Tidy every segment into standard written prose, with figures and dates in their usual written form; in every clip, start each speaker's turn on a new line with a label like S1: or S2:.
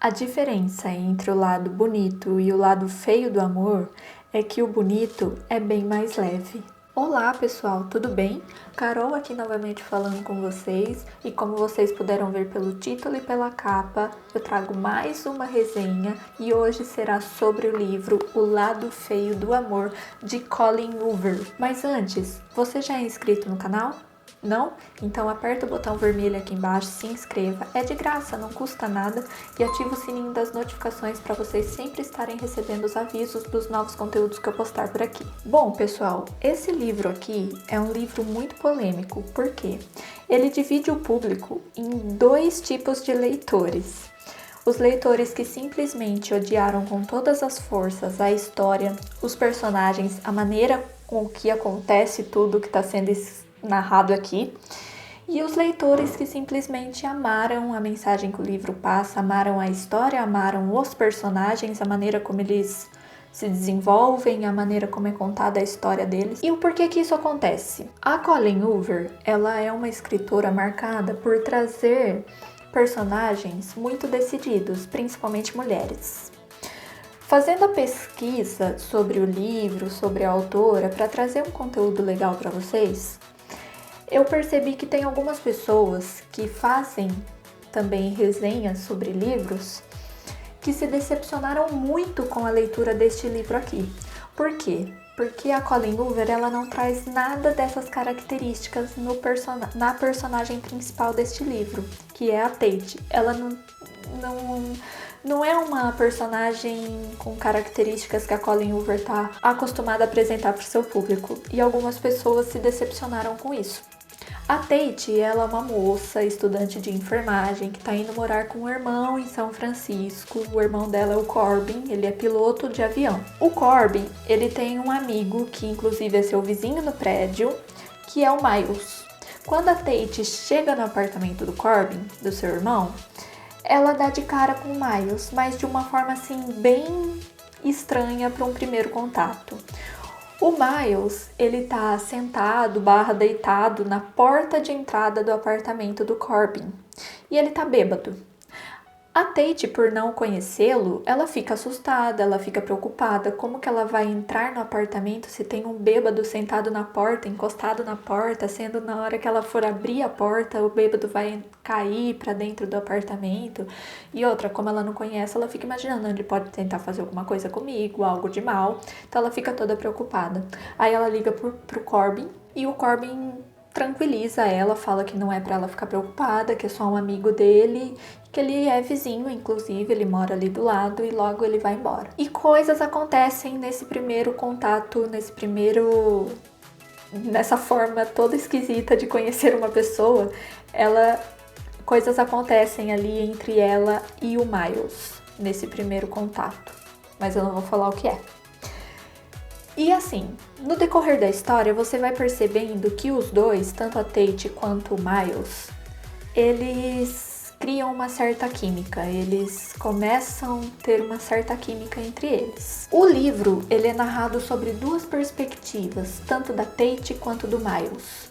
S1: A diferença entre o lado bonito e o lado feio do amor é que o bonito é bem mais leve. Olá pessoal, tudo bem? Carol aqui novamente falando com vocês e como vocês puderam ver pelo título e pela capa, eu trago mais uma resenha e hoje será sobre o livro O Lado Feio do Amor de Colleen Hoover. Mas antes, você já é inscrito no canal? Não? Então aperta o botão vermelho aqui embaixo, se inscreva, é de graça, não custa nada e ativa o sininho das notificações para vocês sempre estarem recebendo os avisos dos novos conteúdos que eu postar por aqui. Bom pessoal, esse livro aqui é um livro muito polêmico, porque ele divide o público em dois tipos de leitores. Os leitores que simplesmente odiaram com todas as forças a história, os personagens, a maneira com que acontece tudo que está sendo narrado aqui, e os leitores que simplesmente amaram a mensagem que o livro passa, amaram a história, amaram os personagens, a maneira como eles se desenvolvem, a maneira como é contada a história deles. E o porquê que isso acontece? A Colleen Hoover, ela é uma escritora marcada por trazer personagens muito decididos, principalmente mulheres. Fazendo a pesquisa sobre o livro, sobre a autora, para trazer um conteúdo legal para vocês, eu percebi que tem algumas pessoas que fazem também resenhas sobre livros que se decepcionaram muito com a leitura deste livro aqui. Por quê? Porque a Colleen Hoover, ela não traz nada dessas características na personagem principal deste livro, que é a Tate. Ela não é uma personagem com características que a Colleen Hoover está acostumada a apresentar para o seu público, e algumas pessoas se decepcionaram com isso. A Tate, ela é uma moça, estudante de enfermagem, que está indo morar com o irmão em São Francisco. O irmão dela é o Corbin, ele é piloto de avião. O Corbin, ele tem um amigo, que inclusive é seu vizinho no prédio, que é o Miles. Quando a Tate chega no apartamento do Corbin, do seu irmão, ela dá de cara com o Miles, mas de uma forma assim bem estranha para um primeiro contato. O Miles, ele tá sentado, deitado na porta de entrada do apartamento do Corbin e ele tá bêbado. A Tate, por não conhecê-lo, ela fica assustada, ela fica preocupada. Como que ela vai entrar no apartamento se tem um bêbado sentado na porta, encostado na porta, sendo na hora que ela for abrir a porta, o bêbado vai cair pra dentro do apartamento. E outra, como ela não conhece, ela fica imaginando, ele pode tentar fazer alguma coisa comigo, algo de mal. Então ela fica toda preocupada. Aí ela liga pro Corbin e o Corbin tranquiliza ela, fala que não é pra ela ficar preocupada, que é só um amigo dele, que ele é vizinho, inclusive, ele mora ali do lado e logo ele vai embora. E coisas acontecem nesse primeiro contato, nessa forma toda esquisita de conhecer uma pessoa, coisas acontecem ali entre ela e o Miles, nesse primeiro contato. Mas eu não vou falar o que é. E assim, no decorrer da história, você vai percebendo que os dois, tanto a Tate quanto o Miles, eles criam uma certa química, eles começam a ter uma certa química entre eles. O livro, ele é narrado sobre duas perspectivas, tanto da Tate quanto do Miles.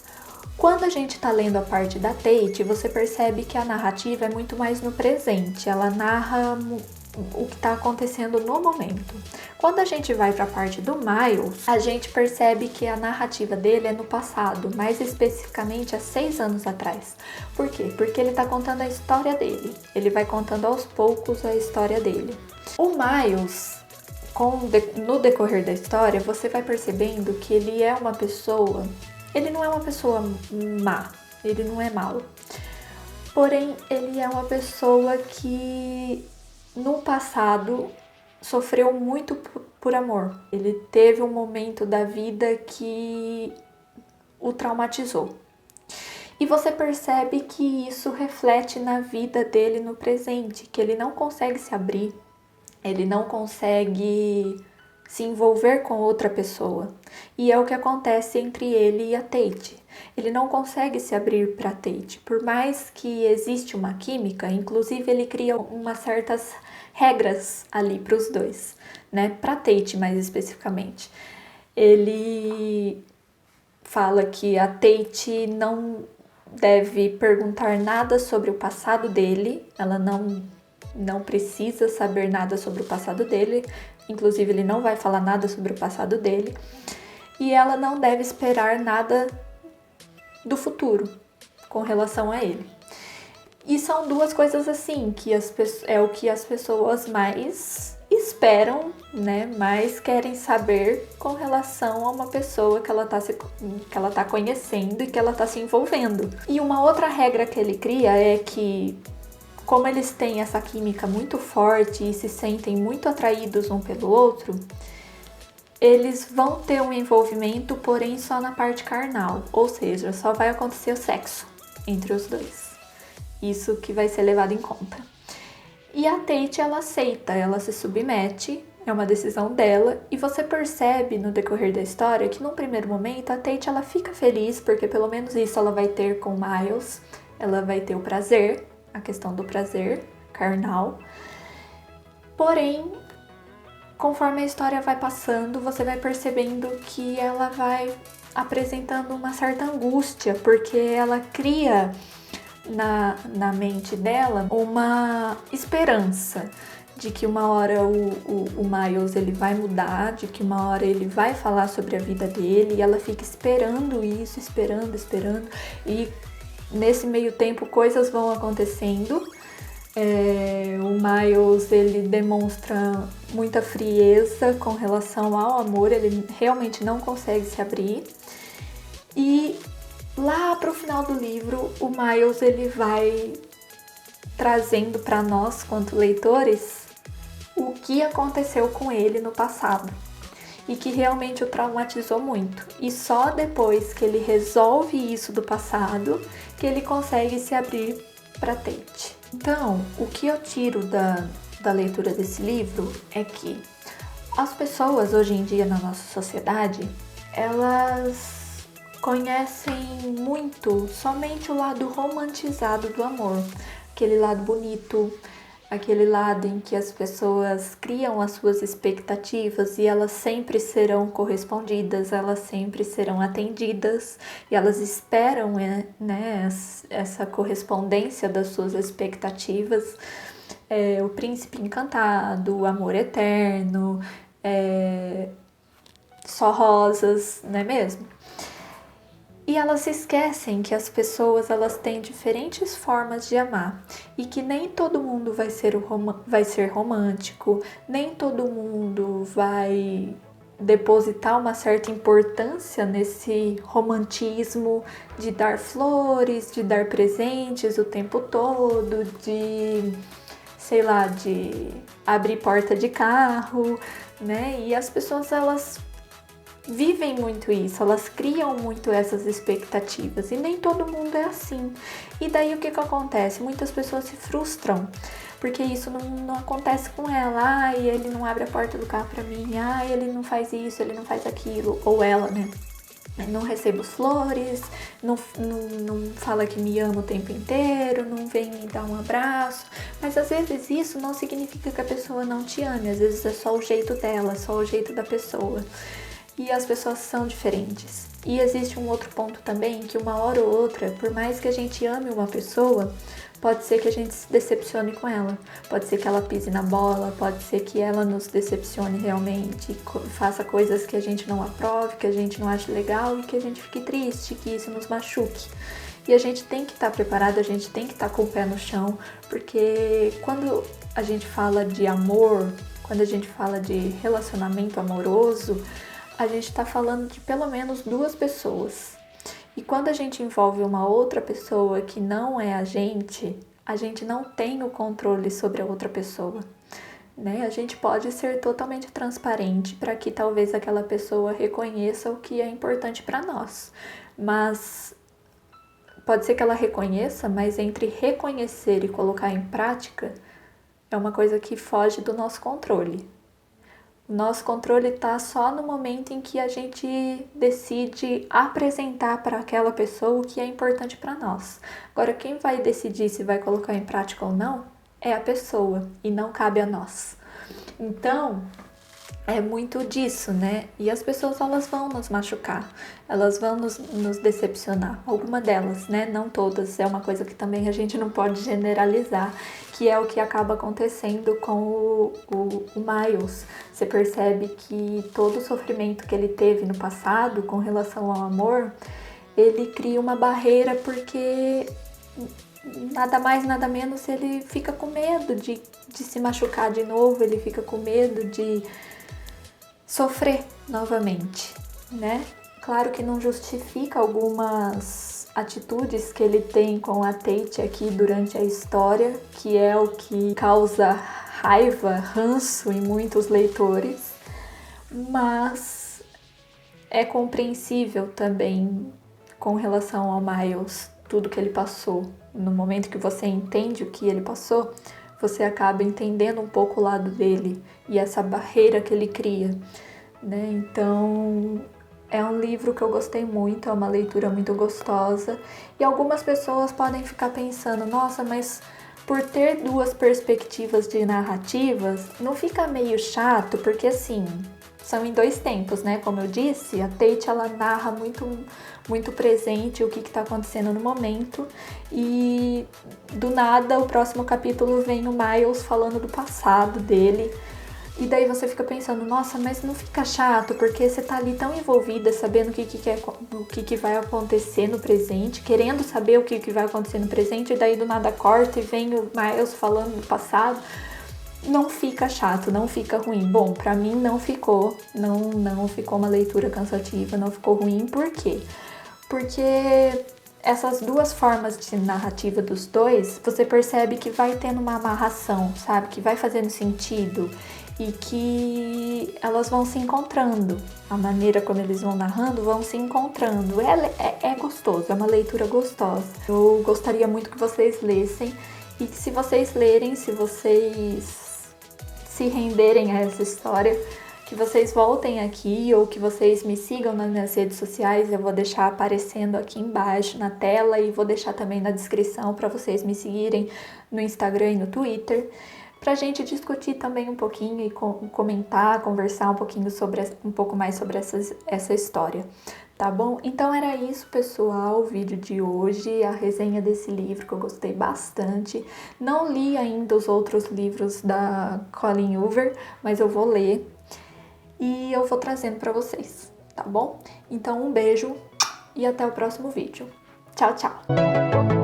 S1: Quando a gente está lendo a parte da Tate, você percebe que a narrativa é muito mais no presente, ela narra o que está acontecendo no momento. Quando a gente vai para a parte do Miles, a gente percebe que a narrativa dele é no passado, mais especificamente há 6 anos atrás. Por quê? Porque ele está contando a história dele. Ele vai contando aos poucos a história dele. O Miles, no decorrer da história, você vai percebendo que ele é uma pessoa... Ele não é uma pessoa má, ele não é mau. Porém, ele é uma pessoa que no passado sofreu muito por amor. Ele teve um momento da vida que o traumatizou. E você percebe que isso reflete na vida dele no presente, que ele não consegue se abrir, ele não consegue se envolver com outra pessoa. E é o que acontece entre ele e a Tate. Ele não consegue se abrir para a Tate. Por mais que existe uma química, inclusive ele cria umas certas regras ali para os dois, né? Para a Tate mais especificamente. Ele fala que a Tate não deve perguntar nada sobre o passado dele, ela não não precisa saber nada sobre o passado dele, inclusive ele não vai falar nada sobre o passado dele, e ela não deve esperar nada do futuro com relação a ele. E são duas coisas assim, que é o que as pessoas mais esperam, né? Mais querem saber com relação a uma pessoa que ela tá conhecendo e que ela tá se envolvendo. E uma outra regra que ele cria é que, como eles têm essa química muito forte e se sentem muito atraídos um pelo outro, eles vão ter um envolvimento, porém só na parte carnal, ou seja, só vai acontecer o sexo entre os dois. Isso que vai ser levado em conta. E a Tate, ela aceita, ela se submete, é uma decisão dela, e você percebe no decorrer da história que num primeiro momento a Tate ela fica feliz, porque pelo menos isso ela vai ter com Miles, ela vai ter o prazer, a questão do prazer carnal. Porém, conforme a história vai passando, você vai percebendo que ela vai apresentando uma certa angústia, porque ela cria na mente dela uma esperança de que uma hora o Miles ele vai mudar, de que uma hora ele vai falar sobre a vida dele, e ela fica esperando isso, esperando, e nesse meio tempo coisas vão acontecendo. O Miles ele demonstra muita frieza com relação ao amor, ele realmente não consegue se abrir, e lá pro final do livro o Miles ele vai trazendo para nós, quanto leitores, o que aconteceu com ele no passado e que realmente o traumatizou muito. E só depois que ele resolve isso do passado que ele consegue se abrir para Tate. Então, o que eu tiro da leitura desse livro é que as pessoas hoje em dia na nossa sociedade, elas conhecem muito somente o lado romantizado do amor, aquele lado bonito, aquele lado em que as pessoas criam as suas expectativas e elas sempre serão correspondidas, elas sempre serão atendidas e elas esperam, né, essa correspondência das suas expectativas. O príncipe encantado, o amor eterno, só rosas, não é mesmo? E elas se esquecem que as pessoas elas têm diferentes formas de amar e que nem todo mundo vai ser romântico, nem todo mundo vai depositar uma certa importância nesse romantismo de dar flores, de dar presentes o tempo todo, de, sei lá, de abrir porta de carro, né? E as pessoas elas vivem muito isso, elas criam muito essas expectativas e nem todo mundo é assim. E daí o que acontece? Muitas pessoas se frustram porque isso não acontece com ela. Ai, ele não abre a porta do carro pra mim, ai, ele não faz isso, ele não faz aquilo, ou ela, né? Não recebo flores, não fala que me ama o tempo inteiro, não vem me dar um abraço. Mas às vezes isso não significa que a pessoa não te ame, às vezes é só o jeito dela, só o jeito da pessoa. E as pessoas são diferentes. E existe um outro ponto também, que uma hora ou outra, por mais que a gente ame uma pessoa, pode ser que a gente se decepcione com ela. Pode ser que ela pise na bola, pode ser que ela nos decepcione realmente, faça coisas que a gente não aprove, que a gente não ache legal e que a gente fique triste, que isso nos machuque. E a gente tem que estar preparado, a gente tem que estar com o pé no chão, porque quando a gente fala de amor, quando a gente fala de relacionamento amoroso, a gente está falando de pelo menos duas pessoas. E quando a gente envolve uma outra pessoa que não é a gente não tem o controle sobre a outra pessoa, né? A gente pode ser totalmente transparente para que talvez aquela pessoa reconheça o que é importante para nós. Mas pode ser que ela reconheça, mas entre reconhecer e colocar em prática é uma coisa que foge do nosso controle. O nosso controle está só no momento em que a gente decide apresentar para aquela pessoa o que é importante para nós. Agora, quem vai decidir se vai colocar em prática ou não é a pessoa e não cabe a nós. Então, é muito disso, né? E as pessoas, elas vão nos machucar, elas vão nos decepcionar. Alguma delas, né? Não todas. É uma coisa que também a gente não pode generalizar, que é o que acaba acontecendo com o Miles. Você percebe que todo o sofrimento que ele teve no passado com relação ao amor, ele cria uma barreira porque nada mais, nada menos, ele fica com medo de se machucar de novo, ele fica com medo de sofrer novamente, né? Claro que não justifica algumas atitudes que ele tem com a Tate aqui durante a história, que é o que causa raiva, ranço em muitos leitores, mas é compreensível também com relação ao Miles, tudo que ele passou. No momento que você entende o que ele passou, você acaba entendendo um pouco o lado dele e essa barreira que ele cria, né? Então, é um livro que eu gostei muito, é uma leitura muito gostosa. E algumas pessoas podem ficar pensando, nossa, mas por ter duas perspectivas de narrativas, não fica meio chato? Porque assim, são em dois tempos, né? Como eu disse, a Tate, ela narra muito presente o que está acontecendo no momento, e do nada o próximo capítulo vem o Miles falando do passado dele, e daí você fica pensando, nossa, mas não fica chato, porque você tá ali tão envolvida, sabendo o que vai acontecer no presente, querendo saber o que vai acontecer no presente, e daí do nada corta e vem o Miles falando do passado. Não fica chato, não fica ruim. Bom, pra mim não ficou uma leitura cansativa, não ficou ruim. Por quê? Porque essas duas formas de narrativa dos dois, você percebe que vai tendo uma amarração, sabe? Que vai fazendo sentido e que elas vão se encontrando. A maneira como eles vão narrando vão se encontrando. É gostoso, é uma leitura gostosa. Eu gostaria muito que vocês lessem, e que se vocês lerem, se vocês se renderem a essa história, que vocês voltem aqui ou que vocês me sigam nas minhas redes sociais. Eu vou deixar aparecendo aqui embaixo na tela e vou deixar também na descrição para vocês me seguirem no Instagram e no Twitter, pra gente discutir também um pouquinho e comentar, conversar um pouquinho um pouco mais sobre essa história. Tá bom? Então era isso, pessoal, o vídeo de hoje, a resenha desse livro que eu gostei bastante. Não li ainda os outros livros da Colleen Hoover, mas eu vou ler e eu vou trazendo pra vocês, tá bom? Então um beijo e até o próximo vídeo. Tchau, tchau!